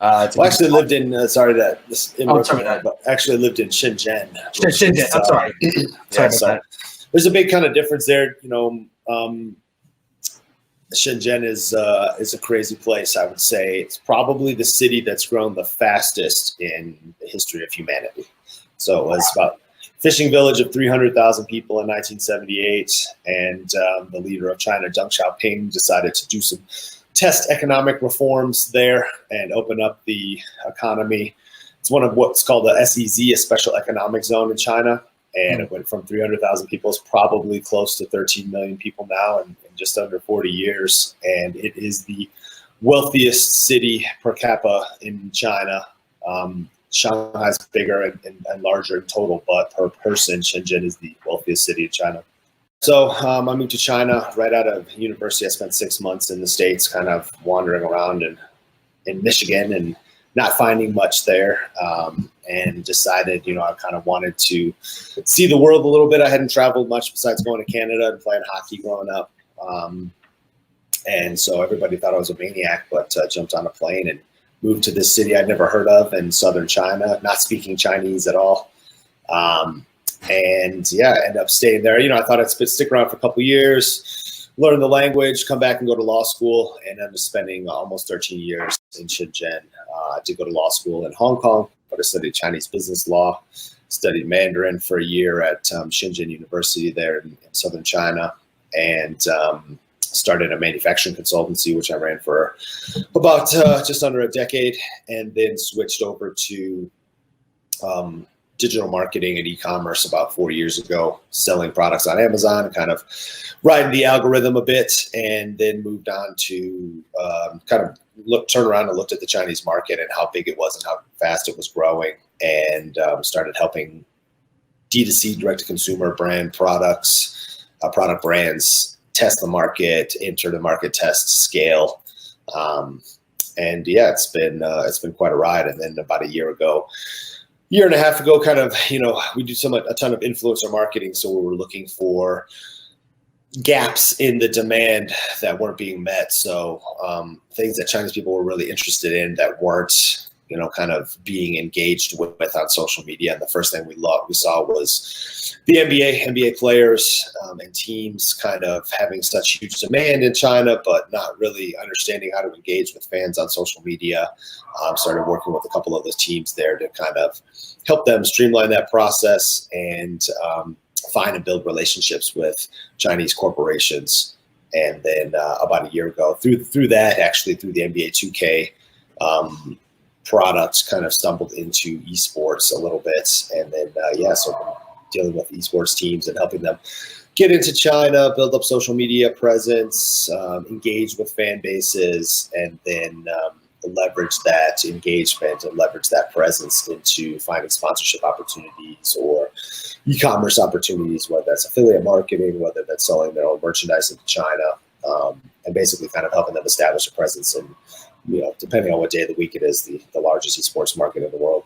Well, actually lived in, sorry to interrupt sorry. you, but actually lived in Shenzhen. Shenzhen, I'm sorry. Sorry about that. There's a big kind of difference there. Shenzhen is a crazy place, I would say. It's probably the city that's grown the fastest in the history of humanity. So it was about fishing village of 300,000 people in 1978, and the leader of China, Deng Xiaoping, decided to do some test economic reforms there and open up the economy. It's one of what's called the SEZ, a special economic zone in China. And it went from 300,000 people, it's probably close to 13 million people now in just under 40 years. And it is the wealthiest city per capita in China. Shanghai's bigger and larger in total, but per person, Shenzhen is the wealthiest city in China. So I moved to China right out of university. I spent 6 months in the States kind of wandering around in Michigan and not finding much there, and decided, I kind of wanted to see the world a little bit. I hadn't traveled much besides going to Canada and playing hockey growing up. And so everybody thought I was a maniac, but jumped on a plane and moved to this city I'd never heard of in southern China, not speaking Chinese at all. And yeah, ended up staying there. I thought I'd stick around for a couple of years, learn the language, come back and go to law school, and ended up spending almost 13 years in Shenzhen. I did go to law school in Hong Kong, but I studied Chinese business law, studied Mandarin for a year at Shenzhen University there in southern China, and started a manufacturing consultancy, which I ran for about just under a decade, and then switched over to digital marketing and e-commerce about 4 years ago, selling products on Amazon, kind of riding the algorithm a bit, and then moved on to turn around and looked at the Chinese market and how big it was and how fast it was growing, and started helping D2C, direct-to-consumer brand products, product brands test the market, enter the market, test, scale. And yeah, it's been quite a ride. And then about a year and a half ago, kind of, we do a ton of influencer marketing. So we were looking for gaps in the demand that weren't being met. So things that Chinese people were really interested in that weren't, kind of being engaged with on social media. And the first thing we saw was the NBA players and teams kind of having such huge demand in China, but not really understanding how to engage with fans on social media. Started working with a couple of those teams there to kind of help them streamline that process and find and build relationships with Chinese corporations. And then about a year ago, through that, actually through the NBA 2K products, kind of stumbled into esports a little bit. And then, so I've been dealing with esports teams and helping them get into China, build up social media presence, engage with fan bases, and then leverage that engagement and leverage that presence into finding sponsorship opportunities or e-commerce opportunities, whether that's affiliate marketing, whether that's selling their own merchandise into China, and basically kind of helping them establish a presence in, depending on what day of the week it is, the largest esports market in the world.